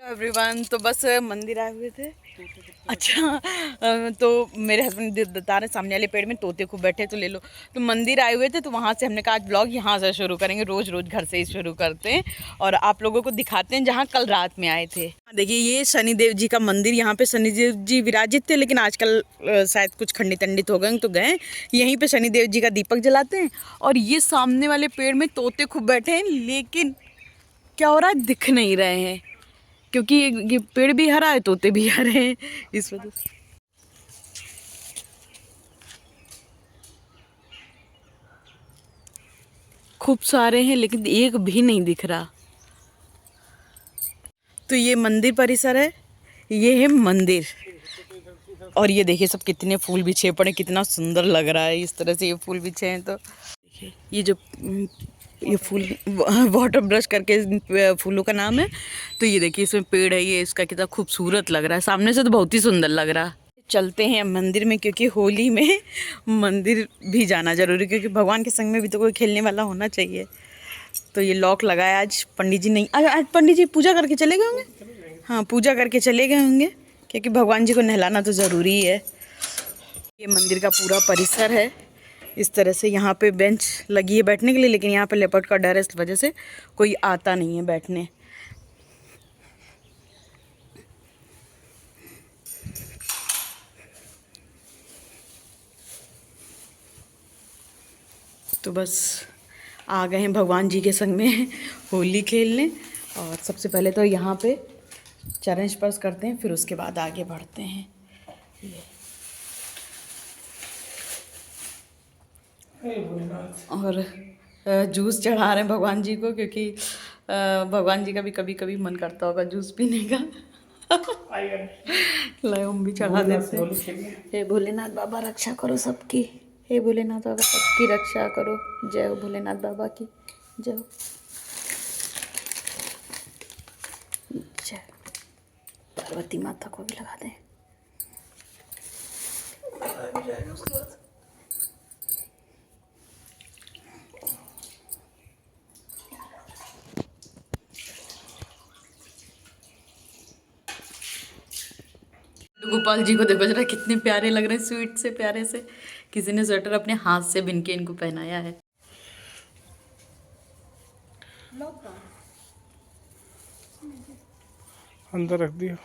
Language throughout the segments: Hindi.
एवरीवन, तो बस मंदिर आए हुए थे। अच्छा, तो मेरे हस्बैंड बता रहे सामने वाले पेड़ में तोते खूब बैठे, तो ले लो। तो मंदिर आए हुए थे, तो वहाँ से हमने कहा आज ब्लॉग यहाँ से शुरू करेंगे। रोज़ रोज़ घर से ही शुरू करते हैं और आप लोगों को दिखाते हैं जहाँ कल रात में आए थे। देखिए, ये शनिदेव जी का मंदिर, यहाँ पे शनिदेव जी विराजित थे, लेकिन आजकल शायद कुछ खंडित अंडित हो गए, तो गए यहीं पे शनिदेव जी का दीपक जलाते हैं। और ये सामने वाले पेड़ में तोते खूब बैठे हैं, लेकिन क्या हो रहा है दिख नहीं रहे हैं, क्योंकि ये पेड़ भी हरा है, तोते भी हरे हैं, इस वजह से। खूब सारे हैं, लेकिन एक भी नहीं दिख रहा। तो ये मंदिर परिसर है, ये है मंदिर। और ये देखिए सब कितने फूल बिछे पड़े, कितना सुंदर लग रहा है। इस तरह से ये फूल बिछे हैं। तो देखिए ये जो ये फूल वाटर ब्रश करके फूलों का नाम है। तो ये देखिए इसमें पेड़ है, ये इसका कितना खूबसूरत लग रहा है। सामने से तो बहुत ही सुंदर लग रहा है। चलते हैं मंदिर में, क्योंकि होली में मंदिर भी जाना जरूरी, क्योंकि भगवान के संग में भी तो कोई खेलने वाला होना चाहिए। तो ये लॉक लगाया। आज पंडित जी नहीं, आज पंडित जी पूजा करके चले गए होंगे। हाँ, पूजा करके चले गए होंगे, क्योंकि भगवान जी को नहलाना तो ज़रूरी है। ये मंदिर का पूरा परिसर है इस तरह से। यहाँ पे बेंच लगी है बैठने के लिए, लेकिन यहाँ पे लेपर्ड का डर है, इस वजह से कोई आता नहीं है बैठने। तो बस आ गए हैं भगवान जी के संग में होली खेलने। और सबसे पहले तो यहाँ पे चरण स्पर्श करते हैं, फिर उसके बाद आगे बढ़ते हैं। और जूस चढ़ा रहे हैं भगवान जी को, क्योंकि भगवान जी का भी कभी कभी मन करता होगा जूस पीने का। लाओ हम भी चढ़ा देते हैं। हे भोलेनाथ बाबा रक्षा करो सबकी, हे भोलेनाथ बाबा सबकी रक्षा करो। जय हो भोलेनाथ बाबा की जय हो। जय पार्वती माता को भी लगा दें। गोपाल जी को देखो जरा, कितने प्यारे लग रहे हैं, स्वीट से प्यारे से। किसी ने स्वेटर अपने हाथ से बिन के इनको पहनाया है। अंदर रख दिया।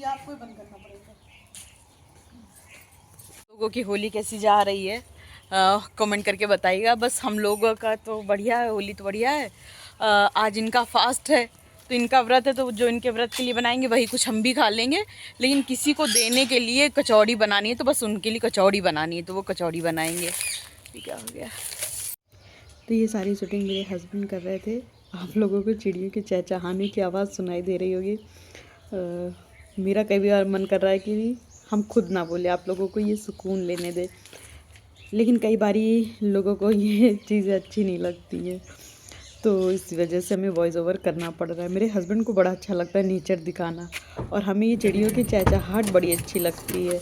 आपको ही बंद करना पड़ेगा। लोगों की होली कैसी जा रही है कमेंट करके बताइएगा। बस हम लोगों का तो बढ़िया है, होली तो बढ़िया है। आज इनका फास्ट है, तो इनका व्रत है, तो जो इनके व्रत के लिए बनाएंगे वही कुछ हम भी खा लेंगे। लेकिन किसी को देने के लिए कचौड़ी बनानी है, तो बस उनके लिए कचौड़ी बनानी है, तो वो कचौड़ी बनाएंगे। क्या हो गया। तो ये सारी शूटिंग मेरे हस्बैंड कर रहे थे। आप लोगों को चिड़ियों के चहचहाने की आवाज़ सुनाई दे रही होगी। मेरा कई बार मन कर रहा है कि हम खुद ना बोले, आप लोगों को ये सुकून लेने दे, लेकिन कई बारी लोगों को ये चीज़ें अच्छी नहीं लगती हैं, तो इस वजह से हमें वॉइस ओवर करना पड़ रहा है। मेरे हस्बैंड को बड़ा अच्छा लगता है नेचर दिखाना, और हमें ये चिड़ियों की चहचहाहट बड़ी अच्छी लगती है।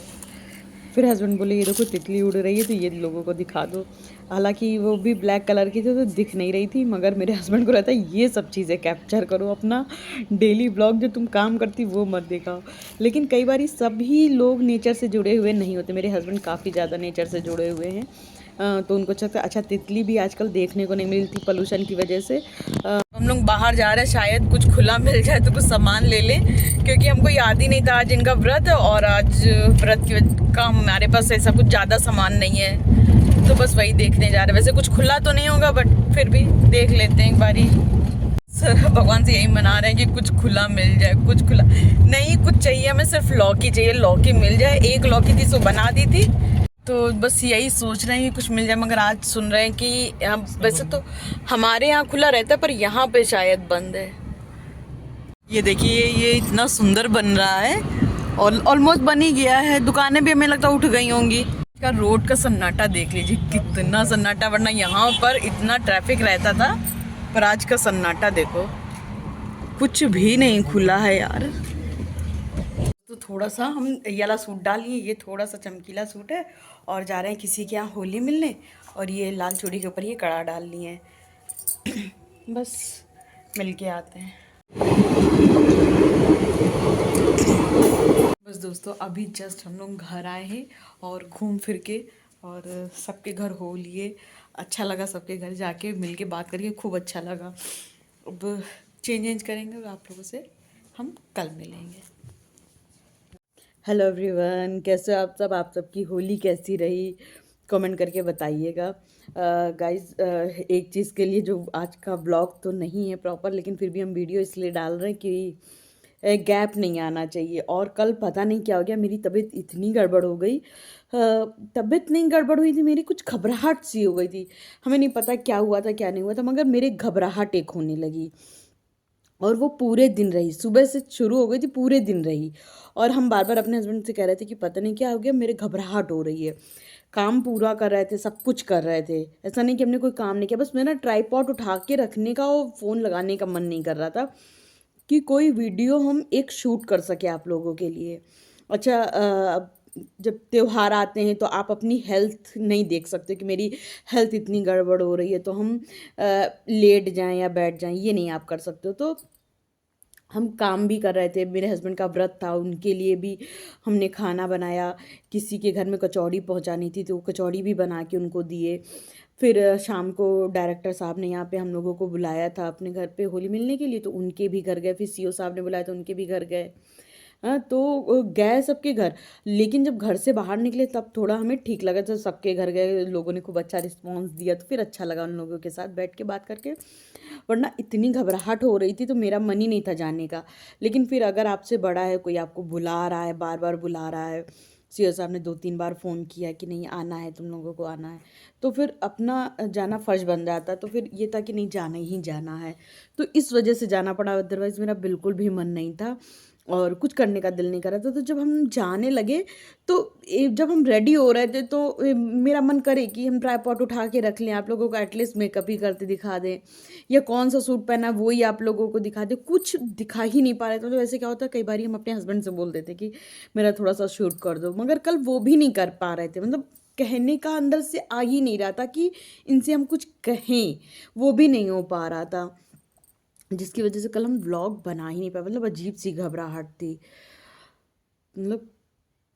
फिर हस्बैंड बोले ये देखो तितली उड़ रही है, तो ये लोगों को दिखा दो। हालांकि वो भी ब्लैक कलर की थी तो दिख नहीं रही थी, मगर मेरे हस्बैंड को रहता है ये सब चीज़ें कैप्चर करो, अपना डेली ब्लॉग जो तुम काम करती वो मत दिखाओ। लेकिन कई बार सभी लोग नेचर से जुड़े हुए नहीं होते। मेरे हस्बैंड काफ़ी ज़्यादा नेचर से जुड़े हुए हैं, तो उनको अच्छा तितली भी आजकल देखने को नहीं मिलती पोल्यूशन की वजह से। हम लोग बाहर जा रहे हैं, शायद कुछ खुला मिल जाए तो कुछ सामान ले लें, क्योंकि हमको याद ही नहीं था आज इनका व्रत है, और आज व्रत का हमारे पास ऐसा कुछ ज़्यादा सामान नहीं है, तो बस वही देखने जा रहे हैं। वैसे कुछ खुला तो नहीं होगा, बट फिर भी देख लेते हैं एक बारी। सर भगवान से यही मना रहे हैं कि कुछ खुला मिल जाए, कुछ खुला नहीं, कुछ चाहिए हमें, सिर्फ लौकी चाहिए, लौकी मिल जाए। एक लौकी थी सो बना दी थी, तो बस यही सोच रहे हैं कि कुछ मिल जाए। मगर आज सुन रहे हैं कि वैसे तो हमारे यहाँ खुला रहता है, पर यहाँ पे शायद बंद है। ये देखिए ये इतना सुंदर बन रहा है, और ऑलमोस्ट बन ही गया है। दुकानें भी हमें लगता है उठ गई होंगी। इसका रोड का सन्नाटा देख लीजिए, कितना सन्नाटा, वरना यहाँ पर इतना ट्रैफिक रहता था, पर आज का सन्नाटा देखो। कुछ भी नहीं खुला है यार। तो थोड़ा सा हम ये वाला सूट डाल लिए, ये थोड़ा सा चमकीला सूट है, और जा रहे हैं किसी के यहाँ होली मिलने, और ये लाल चूड़ी के ऊपर ये कड़ा डाल लिए हैं। बस मिल के आते हैं। बस दोस्तों अभी जस्ट हम लोग घर आए हैं और घूम फिर के, और सबके घर हो लिए। अच्छा लगा सबके घर जाके मिल के बात करके, खूब अच्छा लगा। अब चेंज करेंगे और आप लोगों से हम कल मिलेंगे। हेलो एवरीवन, कैसे हो आप सब? आप सबकी होली कैसी रही? कमेंट करके बताइएगा। गाइस, एक चीज़ के लिए, जो आज का ब्लॉग तो नहीं है प्रॉपर, लेकिन फिर भी हम वीडियो इसलिए डाल रहे हैं कि गैप नहीं आना चाहिए। और कल पता नहीं क्या हो गया, मेरी तबीयत इतनी गड़बड़ हो गई। तबीयत नहीं गड़बड़ हुई थी मेरी, कुछ घबराहट सी हो गई थी। हमें नहीं पता क्या हुआ था क्या नहीं हुआ था, मगर मेरे घबराहट एक होने लगी, और वो पूरे दिन रही। सुबह से शुरू हो गई थी, पूरे दिन रही। और हम बार बार अपने हस्बैंड से कह रहे थे कि पता नहीं क्या हो गया, मेरे घबराहट हो रही है। काम पूरा कर रहे थे, सब कुछ कर रहे थे, ऐसा नहीं कि हमने कोई काम नहीं किया। बस मेरा ट्राइपॉड उठा के रखने का और फ़ोन लगाने का मन नहीं कर रहा था कि कोई वीडियो हम एक शूट कर सके आप लोगों के लिए। अच्छा, जब त्यौहार आते हैं तो आप अपनी हेल्थ नहीं देख सकते कि मेरी हेल्थ इतनी गड़बड़ हो रही है तो हम लेट जाएं या बैठ जाएं, ये नहीं आप कर सकते हो। तो हम काम भी कर रहे थे, मेरे हस्बैंड का व्रत था, उनके लिए भी हमने खाना बनाया। किसी के घर में कचौड़ी पहुंचानी थी तो वो कचौड़ी भी बना के उनको दिए। फिर शाम को डायरेक्टर साहब ने यहाँ पे हम लोगों को बुलाया था अपने घर पे होली मिलने के लिए, तो उनके भी घर गए। फिर सीओ साहब ने बुलाया तो उनके भी घर गए। हाँ, तो गए सबके घर। लेकिन जब घर से बाहर निकले तब थोड़ा हमें ठीक लगा, जब सबके घर गए, लोगों ने खूब अच्छा रिस्पॉन्स दिया, तो फिर अच्छा लगा उन लोगों के साथ बैठ के बात करके। वरना इतनी घबराहट हो रही थी तो मेरा मन ही नहीं था जाने का। लेकिन फिर अगर आपसे बड़ा है, कोई आपको बुला रहा है, बार बार बुला रहा है, सीओ साहब ने 2-3 बार फ़ोन किया कि नहीं आना है, तुम लोगों को आना है, तो फिर अपना जाना फ़र्ज बन जाता। तो फिर ये था कि नहीं, जाना ही जाना है। तो इस वजह से जाना पड़ा, अदरवाइज़ मेरा बिल्कुल भी मन नहीं था और कुछ करने का दिल नहीं कर रहा था। तो जब हम जाने लगे, तो जब हम रेडी हो रहे थे, तो मेरा मन करे कि हम ट्राइपॉड उठा के रख लें, आप लोगों को एटलीस्ट मेकअप ही करते दिखा दें, या कौन सा सूट पहना है वो ही आप लोगों को दिखा दें। कुछ दिखा ही नहीं पा रहे थे। तो ऐसे क्या होता है, कई बार हम अपने हस्बैंड से बोल देते कि मेरा थोड़ा सा शूट कर दो, मगर कल वो भी नहीं कर पा रहे थे। मतलब कहने का अंदर से आ ही नहीं रहा था कि इनसे हम कुछ कहें, वो भी नहीं हो पा रहा था, जिसकी वजह से कल हम व्लॉग बना ही नहीं पाए। मतलब अजीब सी घबराहट थी। मतलब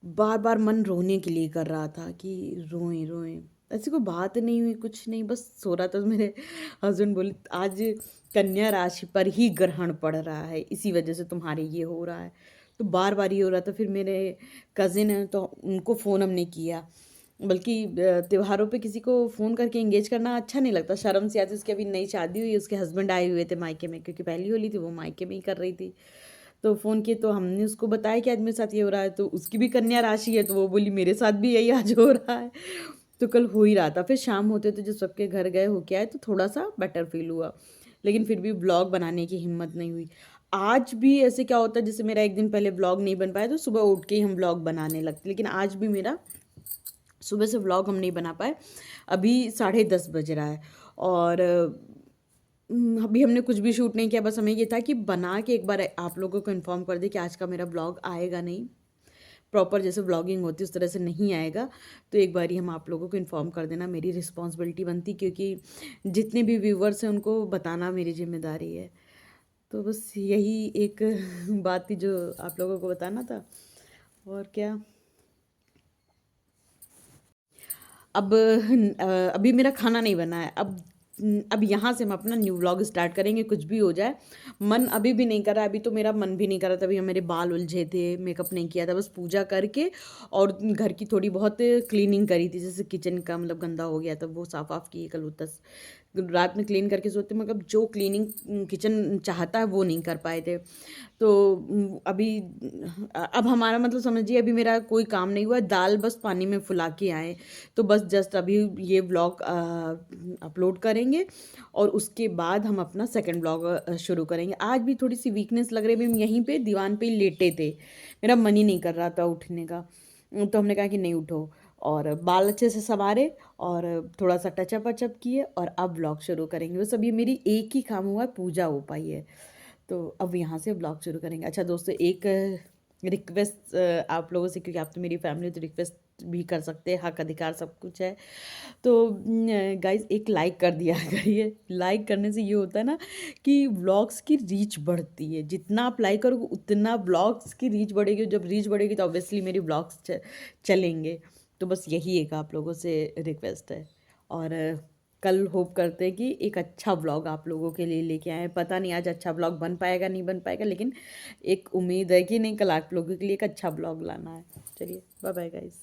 बार बार मन रोने के लिए कर रहा था कि रोएं रोएं। ऐसी कोई बात नहीं हुई, कुछ नहीं, बस सो रहा था। तो मेरे हस्बैंड बोले आज कन्या राशि पर ही ग्रहण पड़ रहा है, इसी वजह से तुम्हारे ये हो रहा है। तो बार बार ये हो रहा था। फिर मेरे कज़िन हैं तो उनको फ़ोन हमने किया। बल्कि त्योहारों पे किसी को फ़ोन करके एंगेज करना अच्छा नहीं लगता, शर्म से आती। उसकी अभी नई शादी हुई, उसके हस्बैंड आए हुए थे मायके में, क्योंकि पहली होली थी, वो मायके में ही कर रही थी। तो फ़ोन किए तो हमने उसको बताया कि आज मेरे साथ ये हो रहा है। तो उसकी भी कन्या राशि है, तो वो बोली मेरे साथ भी यही आज हो रहा है। तो कल हो ही रहा था। फिर शाम होते तो जब सबके घर गए हो के आए तो थोड़ा सा बेटर फील हुआ, लेकिन फिर भी ब्लॉग बनाने की हिम्मत नहीं हुई। आज भी ऐसे क्या होता है, जैसे मेरा एक दिन पहले ब्लॉग नहीं बन पाया तो सुबह उठ के ही हम ब्लॉग बनाने लगते, लेकिन आज भी मेरा सुबह से व्लॉग हम नहीं बना पाए। अभी 10:30 बज रहा है, और अभी हमने कुछ भी शूट नहीं किया। बस हमें ये था कि बना के एक बार आप लोगों को इन्फॉर्म कर दें कि आज का मेरा ब्लॉग आएगा नहीं, प्रॉपर जैसे व्लॉगिंग होती है उस तरह से नहीं आएगा। तो एक बार ही हम आप लोगों को इन्फॉर्म कर देना, मेरी रिस्पॉन्सिबिलिटी बनती, क्योंकि जितने भी व्यूवर्स हैं उनको बताना मेरी जिम्मेदारी है। तो बस यही एक बात थी जो आप लोगों को बताना था, और क्या। अब अभी मेरा खाना नहीं बना है। अब यहाँ से हम अपना न्यू व्लॉग स्टार्ट करेंगे, कुछ भी हो जाए। मन अभी भी नहीं कर रहा, अभी तो मेरा मन भी नहीं कर रहा था। अभी मेरे बाल उलझे थे, मेकअप नहीं किया था, बस पूजा करके और घर की थोड़ी बहुत क्लीनिंग करी थी। जैसे किचन का मतलब गंदा हो गया था, वो साफ़ वाफ किए कल उतस रात में क्लीन करके सोते, मगर जो क्लीनिंग किचन चाहता है वो नहीं कर पाए थे। तो अभी अब हमारा मतलब समझिए, अभी मेरा कोई काम नहीं हुआ, दाल बस पानी में फुला के आए। तो बस जस्ट अभी ये व्लॉग अपलोड करेंगे, और उसके बाद हम अपना सेकंड व्लॉग शुरू करेंगे। आज भी थोड़ी सी वीकनेस लग रही है, हम यहीं पे दीवान पे लेटे थे, मेरा मन ही नहीं कर रहा था उठने का। तो हमने कहा कि नहीं उठो, और बाल अच्छे से संवारे और थोड़ा सा टचअप वचअप किए, और अब व्लॉग शुरू करेंगे। बस अभी मेरी एक ही काम हुआ है, पूजा हो पाई है। तो अब यहाँ से ब्लॉग शुरू करेंगे। अच्छा दोस्तों, एक रिक्वेस्ट आप लोगों से, क्योंकि आप तो मेरी फैमिली, तो रिक्वेस्ट भी कर सकते हैं, हक अधिकार सब कुछ है। तो गाइज एक लाइक कर दिया करिए। लाइक करने से ये होता है ना कि व्लॉग्स की रीच बढ़ती है। जितना आप लाइक करोगे उतना व्लॉग्स की रीच बढ़ेगी। जब रीच बढ़ेगी तो ऑब्वियसली मेरी व्लॉग्स चलेंगे। तो बस यही एक आप लोगों से रिक्वेस्ट है। और कल होप करते हैं कि एक अच्छा व्लॉग आप लोगों के लिए लेके आए। पता नहीं आज अच्छा व्लॉग बन पाएगा नहीं बन पाएगा, लेकिन एक उम्मीद है कि नहीं, कल आप लोगों के लिए एक अच्छा व्लॉग लाना है। चलिए बाय बाय गाइस।